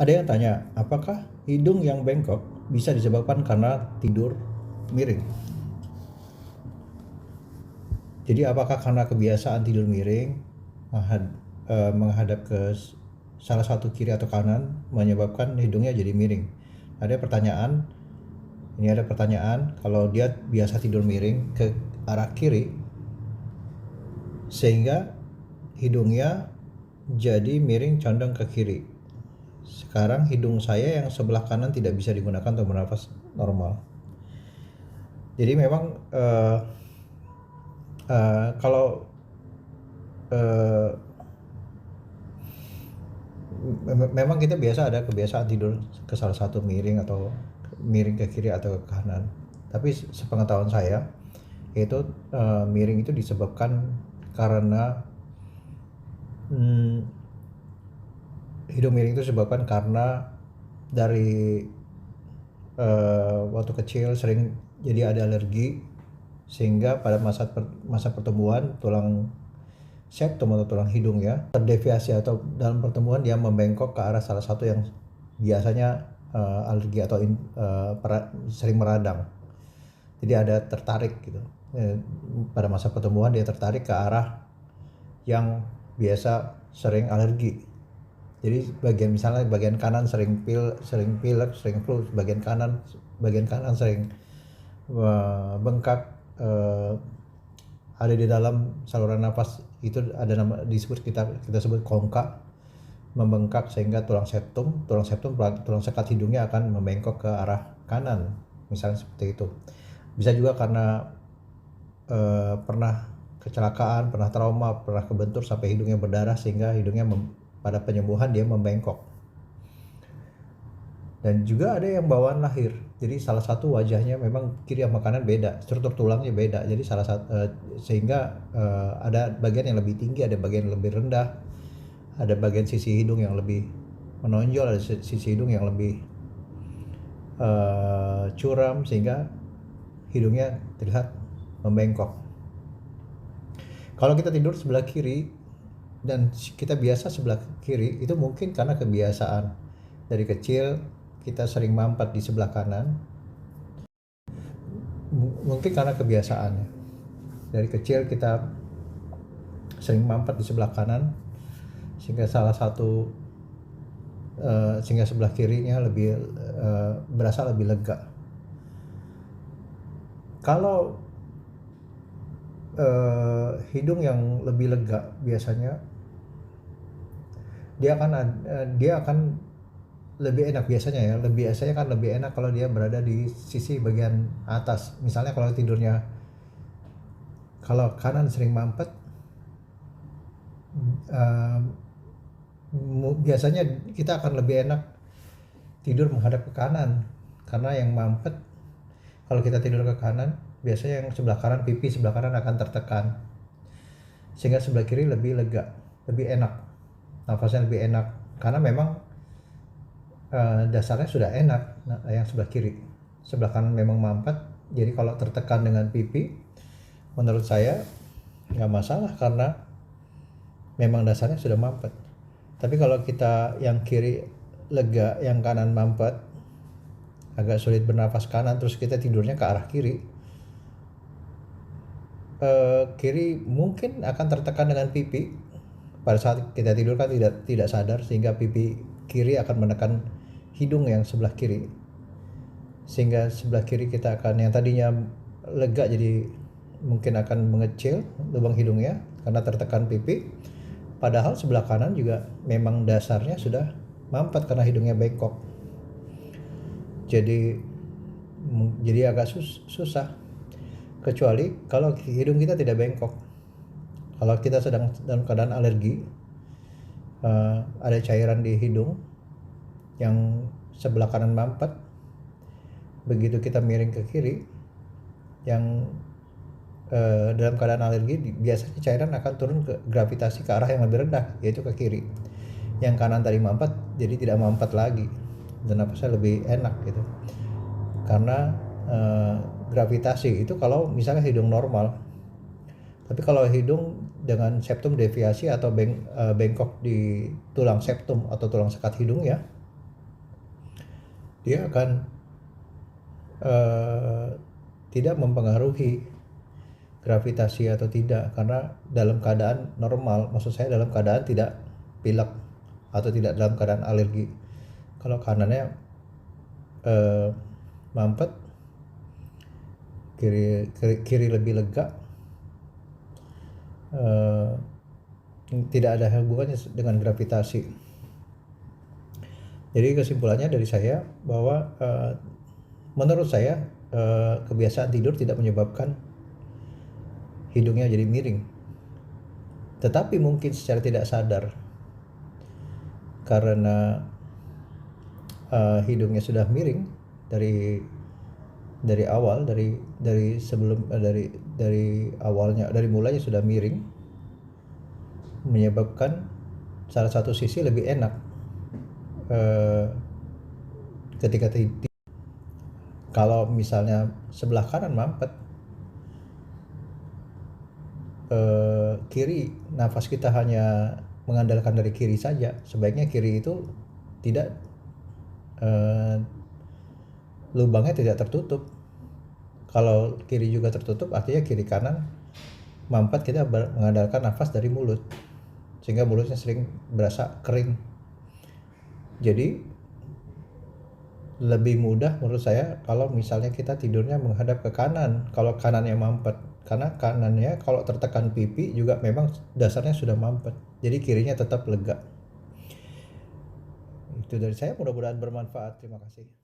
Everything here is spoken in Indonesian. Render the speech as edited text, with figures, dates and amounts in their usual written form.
Ada yang tanya, apakah hidung yang bengkok bisa disebabkan karena tidur miring? Jadi apakah karena kebiasaan tidur miring menghadap ke salah satu kiri atau kanan menyebabkan hidungnya jadi miring? Ini ada pertanyaan, kalau dia biasa tidur miring ke arah kiri sehingga hidungnya jadi miring condong ke kiri. Sekarang hidung saya yang sebelah kanan tidak bisa digunakan untuk bernafas normal. Jadi memang kalau uh, memang kita biasa ada kebiasaan tidur ke salah satu miring atau miring ke kiri atau ke kanan. Tapi sepengetahuan saya itu miring itu disebabkan karena hmm, hidung miring itu disebabkan karena dari waktu kecil sering jadi ada alergi sehingga pada masa pertumbuhan tulang septum atau tulang hidung ya terdeviasi atau dalam pertemuan dia membengkok ke arah salah satu yang biasanya alergi atau sering meradang. Jadi ada tertarik gitu. Pada masa pertumbuhan dia tertarik ke arah yang biasa sering alergi. Jadi misalnya bagian kanan sering pilek, sering flu, bagian kanan sering bengkak, ada di dalam saluran nafas itu ada nama kita sebut kongka membengkak sehingga tulang sekat hidungnya akan membengkok ke arah kanan, misalnya seperti itu. Bisa juga karena pernah kecelakaan, pernah trauma, pernah kebentur sampai hidungnya berdarah sehingga hidungnya pada penyembuhan dia membengkok. Dan juga ada yang bawaan lahir, jadi salah satu wajahnya memang kiri sama kanan beda, struktur tulangnya beda, jadi sehingga ada bagian yang lebih tinggi, ada bagian yang lebih rendah, ada bagian sisi hidung yang lebih menonjol, ada sisi hidung yang lebih curam sehingga hidungnya terlihat membengkok. Kalau kita tidur sebelah kiri dan kita biasa sebelah kiri, itu mungkin karena kebiasaan dari kecil kita sering mampet di sebelah kanan. Mungkin karena kebiasaannya dari kecil kita sering mampet di sebelah kanan sehingga sehingga sebelah kirinya lebih berasa lebih lega. Kalau hidung yang lebih lega biasanya dia akan lebih enak biasanya ya. Biasanya kan lebih enak kalau dia berada di sisi bagian atas. Misalnya kalau kanan sering mampet, uh, biasanya kita akan lebih enak tidur menghadap ke kanan, karena yang mampet kalau kita tidur ke kanan biasanya yang sebelah kanan, pipi sebelah kanan akan tertekan sehingga sebelah kiri lebih lega, lebih enak, nafasnya lebih enak karena memang dasarnya sudah enak. Nah, yang sebelah kiri, sebelah kanan memang mampet, jadi kalau tertekan dengan pipi menurut saya nggak masalah karena memang dasarnya sudah mampet. Tapi kalau kita yang kiri lega, yang kanan mampet, agak sulit bernafas kanan, terus kita tidurnya ke arah kiri, kiri mungkin akan tertekan dengan pipi pada saat kita tidur kan tidak sadar, sehingga pipi kiri akan menekan hidung yang sebelah kiri, sehingga sebelah kiri kita akan yang tadinya lega jadi mungkin akan mengecil lubang hidungnya karena tertekan pipi, padahal sebelah kanan juga memang dasarnya sudah mampet karena hidungnya bengkok. Jadi agak susah, kecuali kalau hidung kita tidak bengkok. Kalau kita sedang dalam keadaan alergi, ada cairan di hidung yang sebelah kanan mampet, begitu kita miring ke kiri, yang dalam keadaan alergi biasanya cairan akan turun ke gravitasi ke arah yang lebih rendah, yaitu ke kiri. Yang kanan tadi mampet jadi tidak mampet lagi dan napasnya lebih enak gitu, karena gravitasi itu kalau misalnya hidung normal. Tapi kalau hidung dengan septum deviasi atau bengkok di tulang septum atau tulang sekat hidung ya, dia akan tidak mempengaruhi gravitasi atau tidak, karena dalam keadaan normal, maksud saya dalam keadaan tidak pilek atau tidak dalam keadaan alergi. Kalau kanannya mampet, kiri lebih lega, tidak ada hubungannya dengan gravitasi. Jadi kesimpulannya dari saya bahwa menurut saya kebiasaan tidur tidak menyebabkan hidungnya jadi miring, tetapi mungkin secara tidak sadar karena hidungnya sudah miring dari awal, dari sebelum dari awalnya, dari mulanya sudah miring, menyebabkan salah satu sisi lebih enak ketika tidur. Kalau misalnya sebelah kanan mampet, kiri, nafas kita hanya mengandalkan dari kiri saja, sebaiknya kiri itu tidak, lubangnya tidak tertutup. Kalau kiri juga tertutup, artinya kiri kanan mampet, kita mengandalkan nafas dari mulut, sehingga mulutnya sering berasa kering. Jadi lebih mudah menurut saya kalau misalnya kita tidurnya menghadap ke kanan, kalau kanannya mampet, karena kanannya kalau tertekan pipi juga memang dasarnya sudah mampet, jadi kirinya tetap lega. Itu dari saya, mudah-mudahan bermanfaat. Terima kasih.